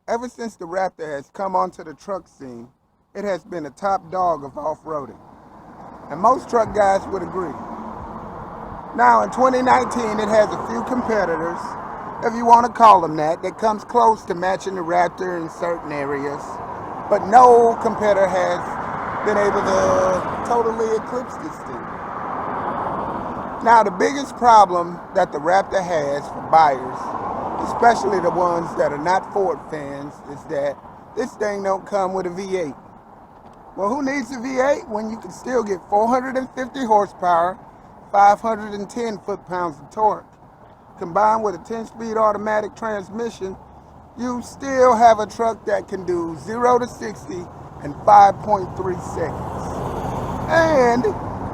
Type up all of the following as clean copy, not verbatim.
Ever since the Raptor has come onto the truck scene, it has been a top dog of off-roading. And most truck guys would agree. Now in 2019, it has a few competitors, if you want to call them that comes close to matching the Raptor in certain areas. But no competitor has been able to totally eclipse this thing. Now the biggest problem that the Raptor has for buyers, especially the ones that are not Ford fans, is that this thing don't come with a V8. Well, who needs a V8 when you can still get 450 horsepower, 510 foot-pounds of torque? Combined with a 10-speed automatic transmission, you still have a truck that can do 0 to 60 in 5.3 seconds. And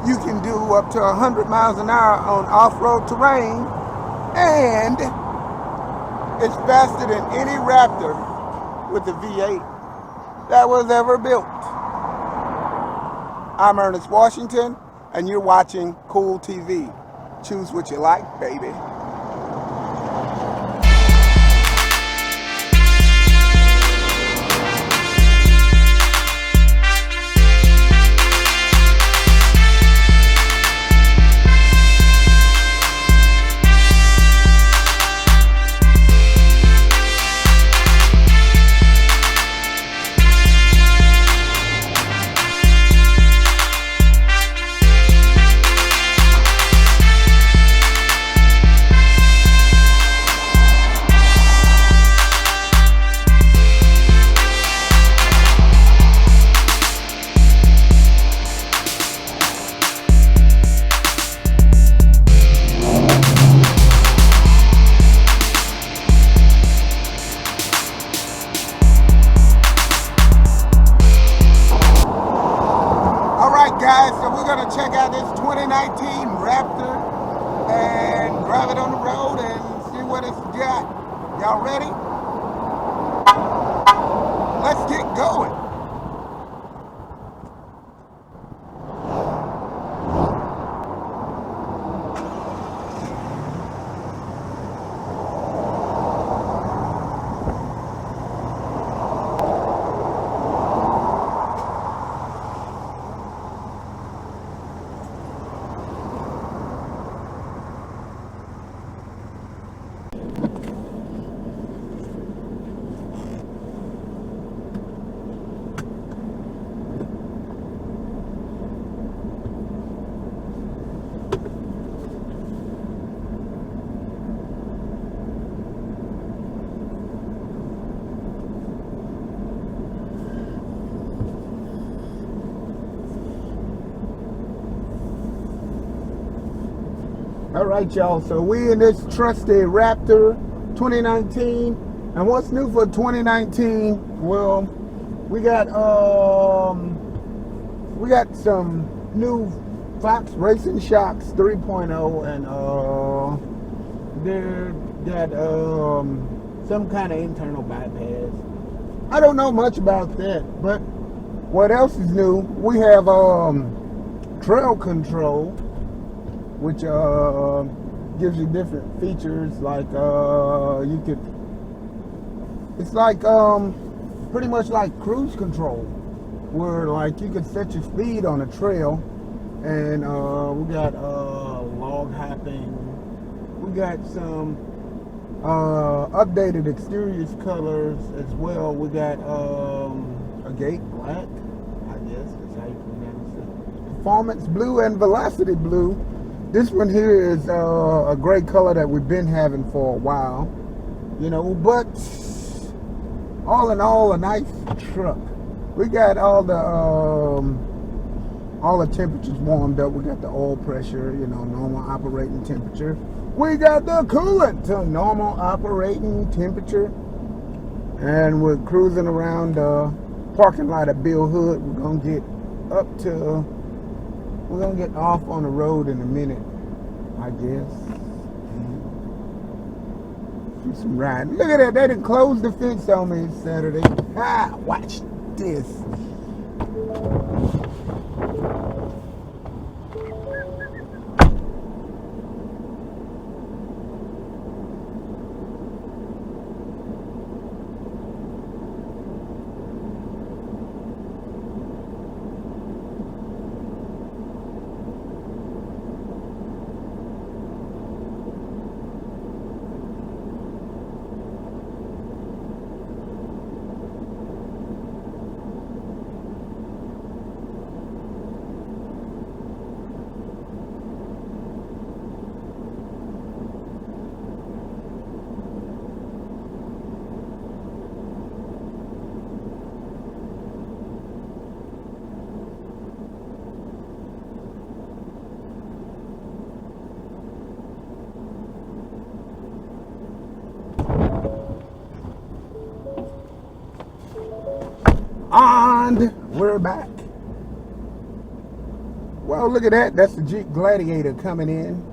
you can do up to 100 miles an hour on off-road terrain, and it's faster than any Raptor with a V8 that was ever built. I'm Ernest Washington, and you're watching Cwyl TV. Choose what you like, baby. Guys, so we're going to check out this 2019 Raptor and drive it on the road and see what it's got. Y'all ready? Let's get going. All right, y'all, so we in this trusty Raptor 2019, and what's new for 2019? Well, we got some new Fox Racing Shocks 3.0, and they got some kind of internal bypass. I don't know much about that, but what else is new? We have trail control, which gives you different features, like it's like pretty much like cruise control, where like you could set your speed on a trail, and we got log hopping, we got some updated exterior colors as well. We got agate black, I guess that's how you pronounce it, performance blue, and velocity blue. This one here is a gray color that we've been having for a while, you know, but all in all, a nice truck. We got all the temperatures warmed up. We got the oil pressure, you know, normal operating temperature. We got the coolant to normal operating temperature. And we're cruising around the parking lot at Bill Hood. We're going to get off on the road in a minute, I guess. Do some riding. Look at that. They didn't close the fence on me Saturday. Watch this. And we're back. Well, look at that. That's the Jeep Gladiator coming in.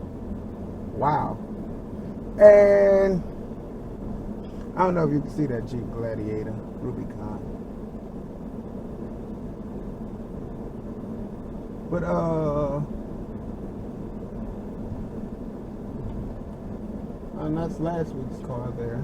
Wow. And I don't know if you can see that Jeep Gladiator Rubicon. But and that's last week's car there.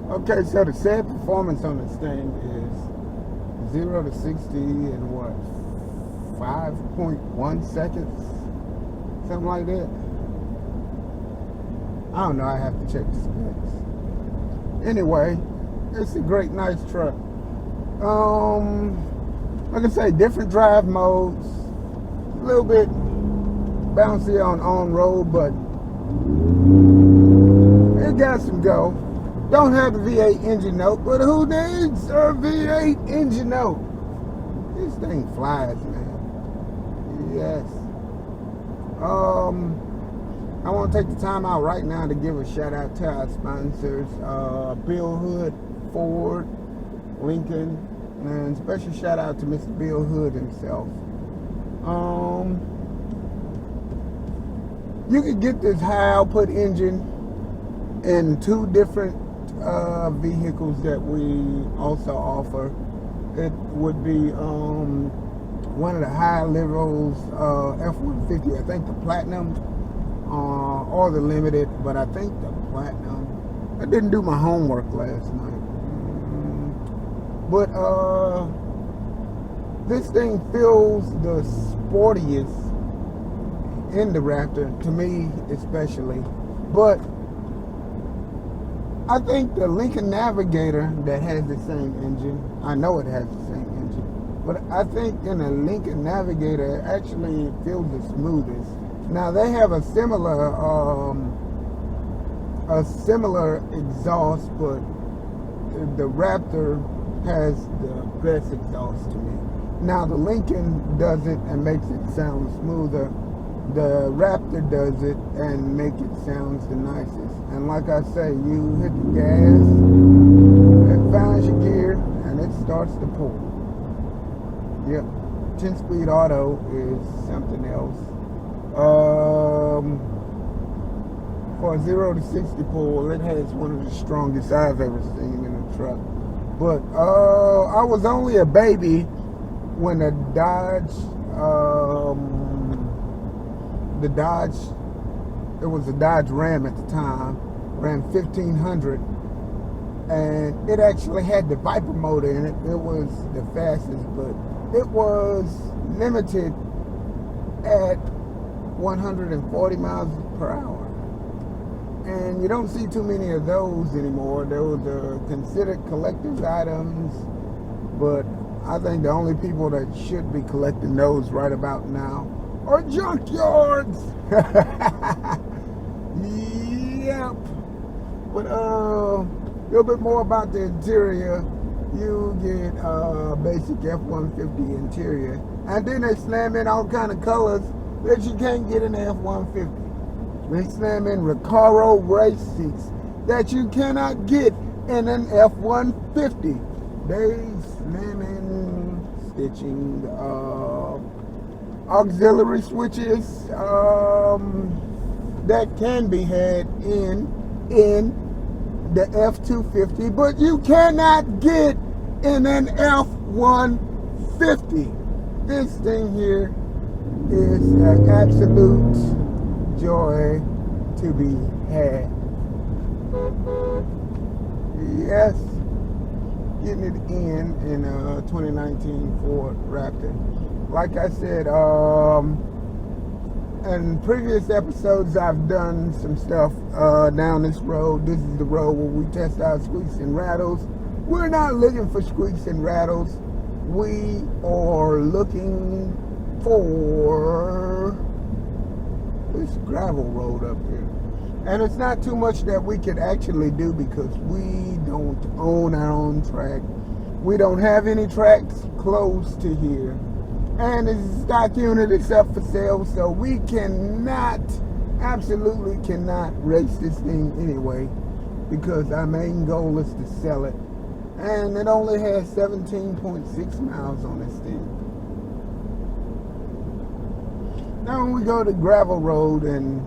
Okay, so the said performance on this thing is 0 to 60 in what, 5.1 seconds? Something like that. I don't know, I have to check the specs. Anyway, it's a great, nice truck. Like I say, different drive modes. A little bit bouncy on road, but it got some go. Don't have the V8 engine note, but who needs a V8 engine note? This thing flies, man. Yes. I want to take the time out right now to give a shout out to our sponsors, Bill Hood, Ford, Lincoln, and special shout out to Mr. Bill Hood himself. You could get this high output engine in 2 different vehicles that we also offer. It would be one of the high levels F-150, I think the Platinum or the Limited, but I think the Platinum. I didn't do my homework last night. But this thing feels the sportiest in the Raptor, to me especially. But I think the Lincoln Navigator that has the same engine, I know it has the same engine, but I think in a Lincoln Navigator it actually feels the smoothest. Now they have a similar exhaust, but the Raptor has the best exhaust to me. Now the Lincoln does it and makes it sound smoother. The Raptor does it and make it sounds the nicest. And like I say, you hit the gas, it finds your gear, and it starts to pull. Yep, 10-speed auto is something else. For a 0 to 60 pull, it has one of the strongest I've ever seen in a truck. But I was only a baby when the Dodge, it was a Dodge Ram at the time, Ram 1500, and it actually had the Viper motor in it. It was the fastest, but it was limited at 140 miles per hour. And you don't see too many of those anymore. Those are considered collector's items, but I think the only people that should be collecting those right about now are junkyards. Yep. But a little bit more about the interior. You get basic F-150 interior, and then they slam in all kind of colors that you can't get in the F-150. They slam in Recaro race seats that you cannot get in an F-150. They slam in stitching, auxiliary switches that can be had in the F-250, but you cannot get in an F-150. This thing here is an absolute joy to be had. Yes, getting it in 2019 Ford Raptor. Like I said, In previous episodes, I've done some stuff down this road. This is the road where we test out squeaks and rattles. We're not looking for squeaks and rattles. We are looking for this gravel road up here. And it's not too much that we could actually do because we don't own our own track. We don't have any tracks close to here. And it's a stock unit, it's up for sale, so we cannot, absolutely cannot race this thing anyway, because our main goal is to sell it. And it only has 17.6 miles on this thing. Now when we go to gravel road and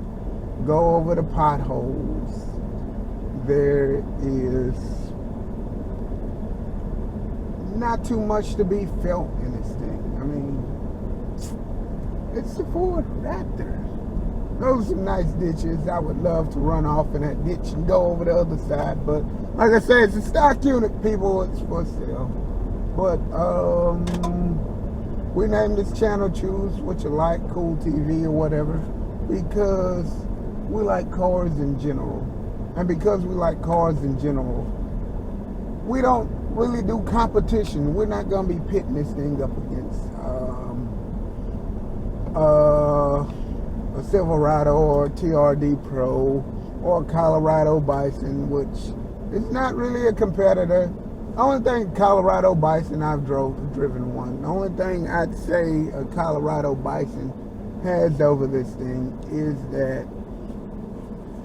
go over the potholes, there is not too much to be felt in this thing. I mean, it's the Ford Raptor. Those are some nice ditches. I would love to run off in that ditch and go over the other side, but like I said, it's a stock unit, people. It's for sale. But we named this channel Choose What You Like, Cool TV or whatever, because we like cars in general. And because we like cars in general, we don't really do competition. We're not going to be pitting this thing up against a Silverado or a TRD Pro or a Colorado Bison, which is not really a competitor. The only thing Colorado Bison, I've driven one. The only thing I'd say a Colorado Bison has over this thing is that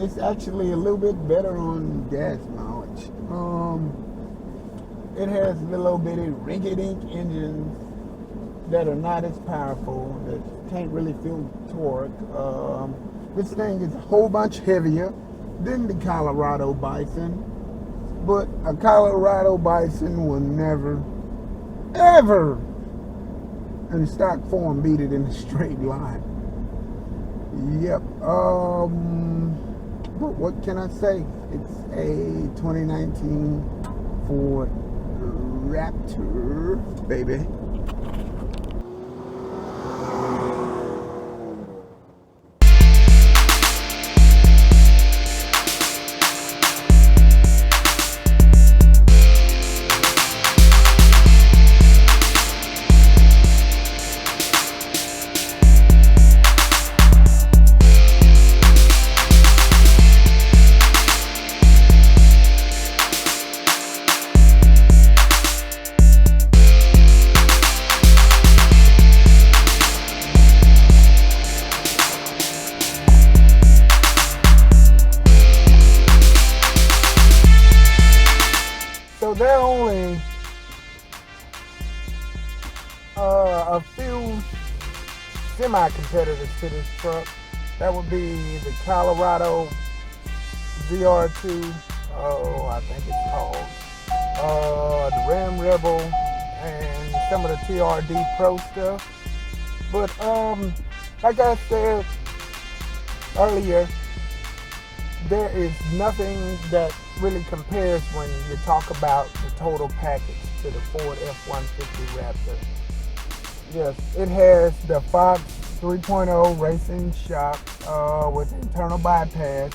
it's actually a little bit better on gas mileage. It has little bitty rinky-dink engines that are not as powerful, that can't really feel torque. This thing is a whole bunch heavier than the Colorado Bison, but a Colorado Bison will never, ever, in stock form, beat it in a straight line. Yep. But what can I say? It's a 2019 Ford Raptor, baby. So there are only a few semi-competitors to this truck. That would be the Colorado ZR2, I think it's called, the Ram Rebel, and some of the TRD Pro stuff. But like I said earlier, there is nothing that really compares when you talk about the total package to the Ford F-150 Raptor. Yes, it has the Fox 3.0 racing shock with internal bypass.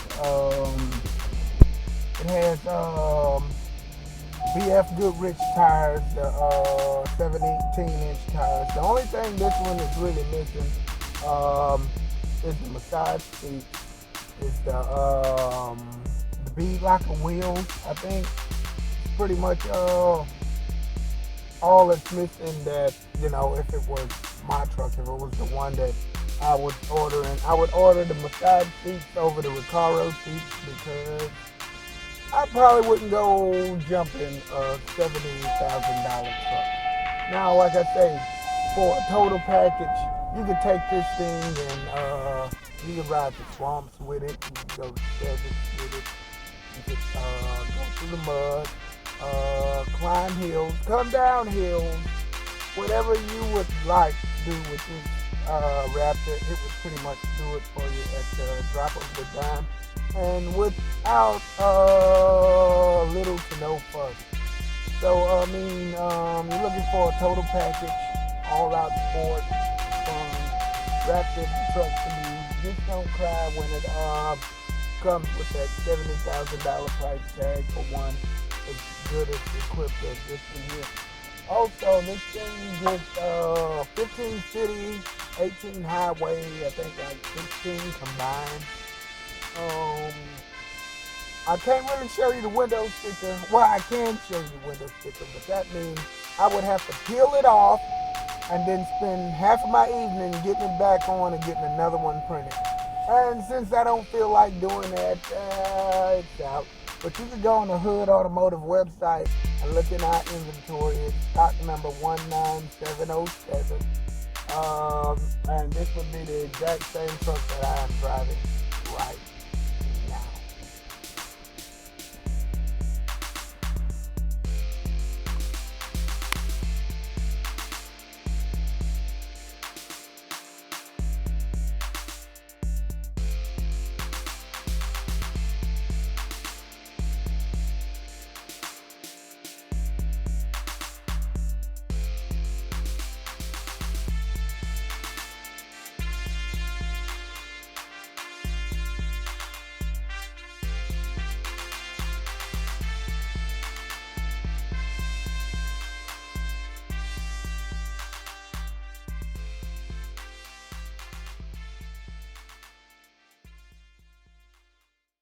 It has BF Goodrich tires, the 7/18-inch tires. The only thing this one is really missing is the massage seat. It's the bead locker wheels. I think pretty much all it's missing. That, you know, if it was my truck, if it was the one that I would order, and I would order the massage seats over the Recaro seats, because I probably wouldn't go jumping a $70,000 truck. Now, like I say, for a total package, you could take this thing and you can ride the swamps with it, you can go to deserts with it, you could go through the mud, climb hills, come down hills, whatever you would like to do with this Raptor, it would pretty much do it for you at the drop of the dime, and without little to no fuss. So, I mean, you're looking for a total package, all-out sport, fun, Raptor truck to be just don't cry when it comes with that $70,000 price tag for one as good as equipped as this one here. Also, this thing just 15 cities, 18 highway, I think like 16 combined. I can't really show you the window sticker. Well, I can show you the window sticker, but that means I would have to peel it off and then spend half of my evening getting it back on and getting another one printed. And since I don't feel like doing that, it's out. But you can go on the Hood Automotive website and look in our inventory. It's stock number 19707. And this would be the exact same truck that I am driving.